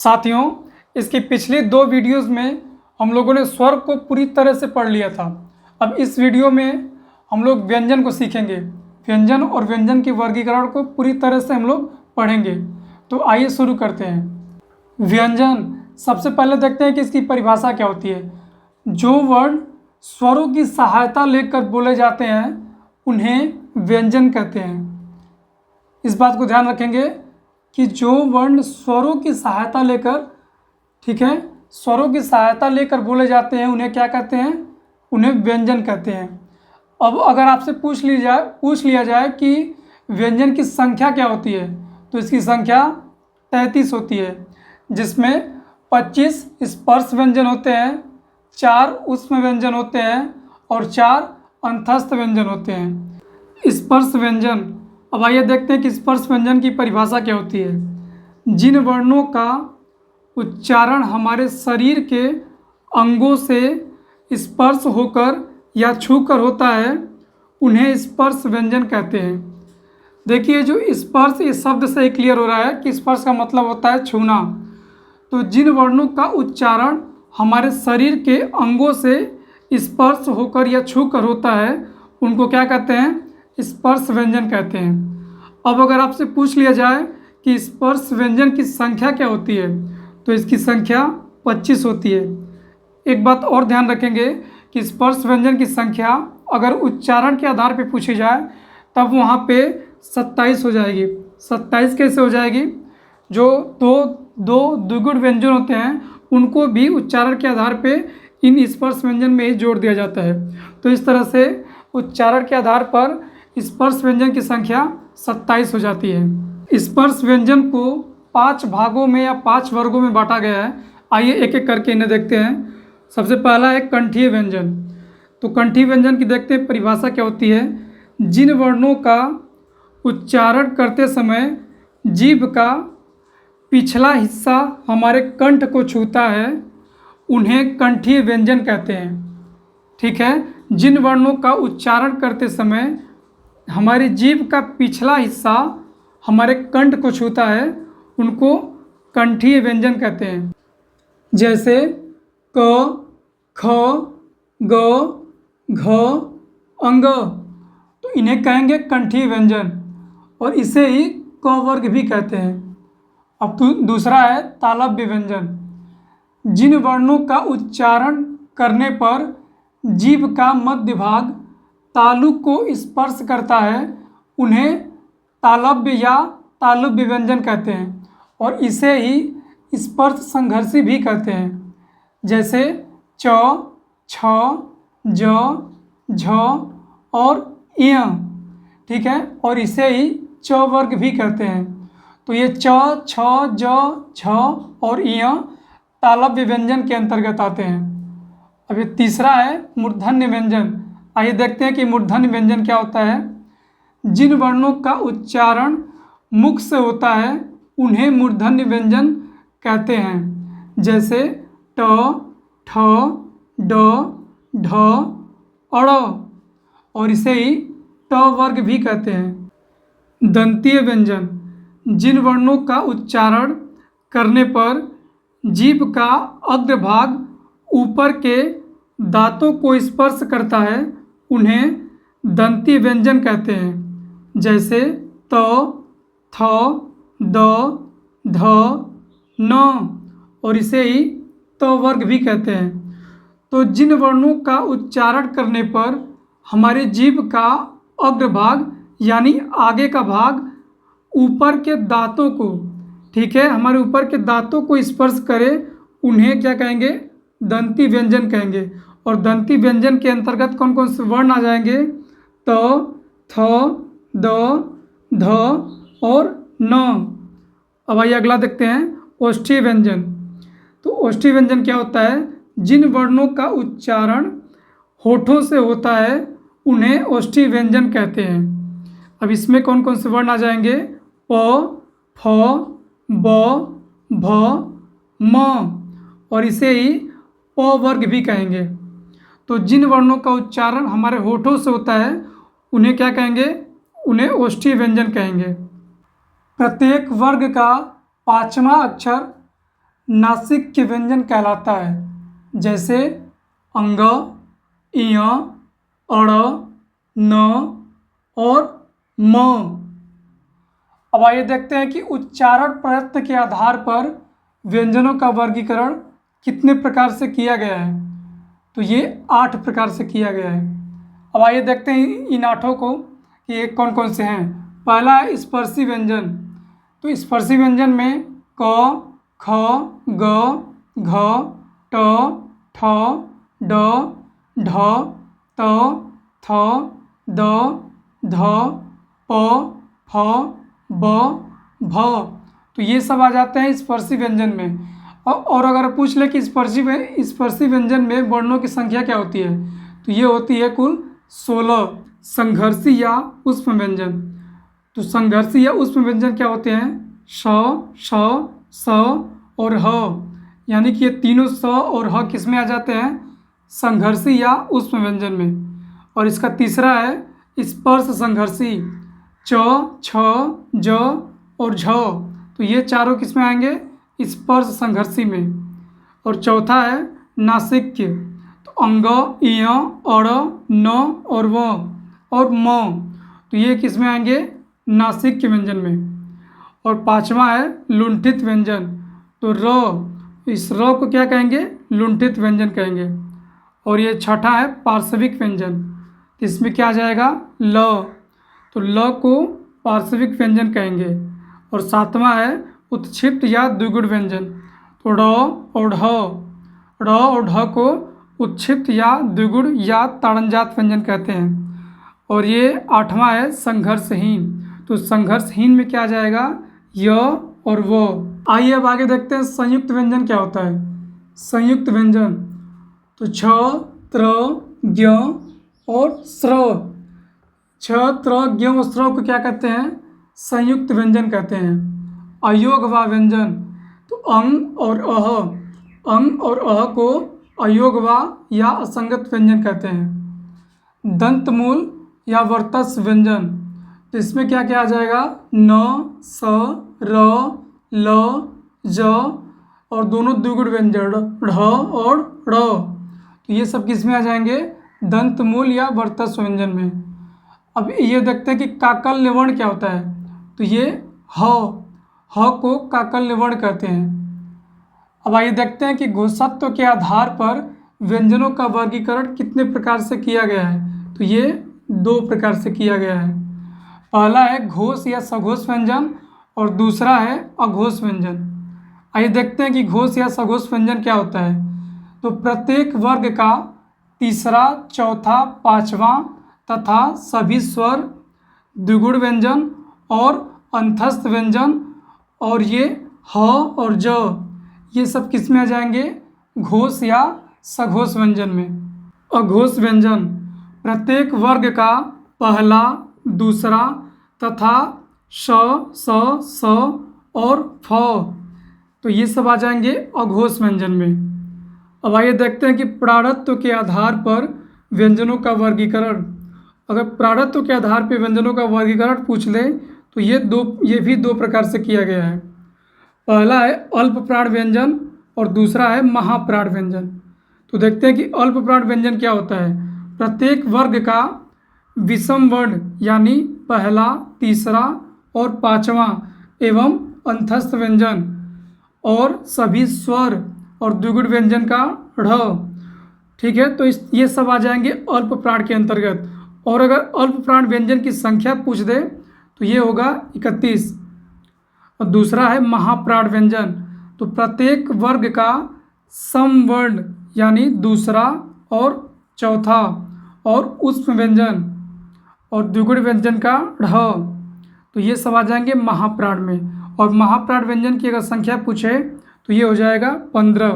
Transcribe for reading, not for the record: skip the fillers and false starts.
साथियों, इसकी पिछली 2 वीडियोस में हम लोगों ने स्वर को पूरी तरह से पढ़ लिया था। अब इस वीडियो में हम लोग व्यंजन को सीखेंगे। व्यंजन और व्यंजन के वर्गीकरण को पूरी तरह से हम लोग पढ़ेंगे। तो आइए शुरू करते हैं। व्यंजन, सबसे पहले देखते हैं कि इसकी परिभाषा क्या होती है। जो वर्ण स्वरों की सहायता लेकर बोले जाते हैं उन्हें व्यंजन कहते हैं। इस बात को ध्यान रखेंगे कि जो वर्ण स्वरों की सहायता लेकर, ठीक है, स्वरों की सहायता लेकर बोले जाते हैं उन्हें क्या कहते हैं? उन्हें व्यंजन कहते हैं। अब अगर आपसे पूछ लिया जाए कि व्यंजन की संख्या क्या होती है, तो इसकी संख्या 33 होती है, जिसमें 25 स्पर्श व्यंजन होते हैं, 4 ऊष्म व्यंजन होते हैं और 4 अंतस्थ व्यंजन होते हैं। स्पर्श व्यंजन, अब आइए देखते हैं कि स्पर्श व्यंजन की परिभाषा क्या होती है। जिन वर्णों का उच्चारण हमारे शरीर के अंगों से स्पर्श होकर या छूकर होता है उन्हें स्पर्श व्यंजन कहते हैं। देखिए, जो स्पर्श, इस शब्द से ही क्लियर हो रहा है कि स्पर्श का मतलब होता है छूना। तो जिन वर्णों का उच्चारण हमारे शरीर के अंगों से स्पर्श होकर या छूकर होता है उनको क्या कहते हैं? स्पर्श व्यंजन कहते हैं। अब अगर आपसे पूछ लिया जाए कि स्पर्श व्यंजन की संख्या क्या होती है, तो इसकी संख्या 25 होती है। एक बात और ध्यान रखेंगे कि स्पर्श व्यंजन की संख्या अगर उच्चारण के आधार पर पूछी जाए तब वहाँ पे 27 हो जाएगी। 27 कैसे हो जाएगी? जो दो द्विगुण व्यंजन होते हैं उनको भी उच्चारण के आधार पे इन स्पर्श व्यंजन में ही जोड़ दिया जाता है। तो इस तरह से उच्चारण के आधार पर स्पर्श व्यंजन की संख्या 27 हो जाती है। स्पर्श व्यंजन को 5 भागों में या 5 वर्गों में बांटा गया है। आइए एक एक करके इन्हें देखते हैं। सबसे पहला है कंठीय व्यंजन। तो कंठीय व्यंजन की देखते हैं परिभाषा क्या होती है। जिन वर्णों का उच्चारण करते समय जीभ का पिछला हिस्सा हमारे कंठ को छूता है उन्हें कंठीय व्यंजन कहते हैं। ठीक है, जिन वर्णों का उच्चारण करते समय हमारी जीभ का पिछला हिस्सा हमारे कंठ को छूता है उनको कंठीय व्यंजन कहते हैं। जैसे क, ख, ग, घ, अंग, तो इन्हें कहेंगे कंठीय व्यंजन और इसे ही क वर्ग भी कहते हैं। अब दूसरा है तालव्य व्यंजन। जिन वर्णों का उच्चारण करने पर जीभ का मध्य भाग तालु को स्पर्श करता है उन्हें तालव्य या तालुव्य व्यंजन कहते हैं और इसे ही स्पर्श संघर्षी भी कहते हैं। जैसे च, छ, ज, झ और य, ठीक है, और इसे ही च वर्ग भी कहते हैं। तो ये च, छ, ज, झ और य तालव्य व्यंजन के अंतर्गत आते हैं। अब ये तीसरा है मूर्धन्य व्यंजन। आइए देखते हैं कि मूर्धन्य व्यंजन क्या होता है। जिन वर्णों का उच्चारण मुख से होता है उन्हें मूर्धन्य व्यंजन कहते हैं। जैसे ट, ठ, ड, ढ, अड़ और इसे ही ट वर्ग भी कहते हैं। दंतीय व्यंजन। जिन वर्णों का उच्चारण करने पर जीभ का अग्रभाग ऊपर के दांतों को स्पर्श करता है उन्हें दंतीय व्यंजन कहते हैं। जैसे त, थ, द, ध, न और इसे ही त वर्ग भी कहते हैं। तो जिन वर्णों का उच्चारण करने पर हमारे जीभ का अग्रभाग यानी आगे का भाग ऊपर के दांतों को, ठीक है, हमारे ऊपर के दांतों को स्पर्श करे उन्हें क्या कहेंगे? दंती व्यंजन कहेंगे। और दंती व्यंजन के अंतर्गत कौन कौन से वर्ण आ जाएंगे? त, थ, द, ध और न। अब आइए अगला देखते हैं ओष्ठीय व्यंजन। तो ओष्ठीय व्यंजन क्या होता है? जिन वर्णों का उच्चारण होठों से होता है उन्हें ओष्ठीय व्यंजन कहते हैं। अब इसमें कौन कौन से वर्ण आ जाएंगे? प, फ, ब, भ, म और इसे ही प वर्ग भी कहेंगे। तो जिन वर्णों का उच्चारण हमारे होठों से होता है उन्हें क्या कहेंगे? उन्हें ओष्ठीय व्यंजन कहेंगे। प्रत्येक वर्ग का 5वां अक्षर नासिक के व्यंजन कहलाता है, जैसे अंग, इय, अड़, न और म। अब आइए देखते हैं कि उच्चारण प्रयत्न के आधार पर व्यंजनों का वर्गीकरण कितने प्रकार से किया गया है। तो ये 8 प्रकार से किया गया है। अब आइए देखते हैं इन 8 को कि ये कौन कौन से हैं। पहला है स्पर्शी व्यंजन। तो स्पर्शी व्यंजन में क, ख, ग, घ, ट, ठ, ड, ढ, त, थ, द, ध, प, फ, ब, भ। तो ये सब आ जाते हैं स्पर्शी व्यंजन में। और अगर पूछ ले कि स्पर्शी व्यंजन में वर्णों की संख्या क्या होती है, तो ये होती है कुल 16। संघर्षी या ऊष्म व्यंजन। तो संघर्षी या ऊष्म व्यंजन क्या होते हैं? श, श, स और ह, यानी कि ये तीनों स और ह किस में आ जाते हैं? संघर्षी या ऊष्म व्यंजन में। और इसका तीसरा है स्पर्श संघर्षी, च, छ, ज और झ। तो ये चारों किस में आएंगे? स्पर्श संघर्षी में। और चौथा है नासिक्य। तो अंग, इय, अड़, न और व और म। तो ये किस में आएंगे? नासिक्य व्यंजन में। और पांचवा है लुंठित व्यंजन। तो र, इस र को क्या कहेंगे? लुंठित व्यंजन कहेंगे। और ये छठा है पार्श्विक व्यंजन। तो इसमें क्या आ जाएगा? ल। तो ल को पार्श्विक व्यंजन कहेंगे। और सातवां है उत्क्षिप्त या द्विगुण व्यंजन। तो ड़ और ढ, ड़ और ढ को उत्क्षिप्त या द्विगुण या ताड़नजात व्यंजन कहते हैं। और ये आठवां है संघर्षहीन। तो संघर्षहीन में क्या आ जाएगा? य और वो। आइए अब आगे देखते हैं संयुक्त व्यंजन क्या होता है। संयुक्त व्यंजन तो छ, त्र, ज्ञ और स्र। छ, त्र, ज्ञ और स्र को क्या कहते हैं? संयुक्त व्यंजन कहते हैं। अयोगवा व्यंजन तो अंग और अह, अंग और अह को अयोगवा या असंगत व्यंजन कहते हैं। दंतमूल या वर्तस्व व्यंजन, तो इसमें क्या क्या आ जाएगा? न, स, र, ल, ज और दोनों द्विगुण व्यंजन ढ और ड़। तो ये सब किस में आ जाएंगे? दंतमूल या वर्तस्व व्यंजन में। अब ये देखते हैं कि काकल्य वर्ण क्या होता है। तो ये ह को काकल्य वर्ण कहते हैं। अब आइए देखते हैं कि घोषत्व के आधार पर व्यंजनों का वर्गीकरण कितने प्रकार से किया गया है। तो ये 2 प्रकार से किया गया है। पहला है घोष या सघोष व्यंजन और दूसरा है अघोष व्यंजन। आइए देखते हैं कि घोष या सघोष व्यंजन क्या होता है। तो प्रत्येक वर्ग का तीसरा, चौथा, पांचवा तथा सभी स्वर, द्विगुण व्यंजन और अंतस्थ व्यंजन और ये ह और ज, ये सब किस में आ जाएंगे? घोष या सघोष व्यंजन में। अघोष व्यंजन प्रत्येक वर्ग का पहला, दूसरा तथा श, स और फ, तो ये सब आ जाएंगे अघोष व्यंजन में। अब आइए देखते हैं कि प्राणत्व के आधार पर व्यंजनों का वर्गीकरण। अगर प्राणत्व के आधार पर व्यंजनों का वर्गीकरण पूछ ले तो ये भी 2 प्रकार से किया गया है। पहला है अल्प प्राण व्यंजन और दूसरा है महाप्राण व्यंजन। तो देखते हैं कि अल्प प्राण व्यंजन क्या होता है। प्रत्येक वर्ग का विषम वर्ण यानी पहला, तीसरा और पांचवा एवं अंतस्थ व्यंजन और सभी स्वर और द्विगुण व्यंजन का ढ़। ठीक है, तो ये सब आ जाएंगे अल्प प्राण के अंतर्गत। और अगर अल्प प्राण व्यंजन की संख्या पूछ दे तो ये होगा 31। और दूसरा है महाप्राण व्यंजन। तो प्रत्येक वर्ग का समवर्ण यानी दूसरा और चौथा और ऊष्म व्यंजन और द्विगुण व्यंजन का ढ, तो ये सब आ जाएंगे महाप्राण में। और महाप्राण व्यंजन की अगर संख्या पूछे तो ये हो जाएगा 15।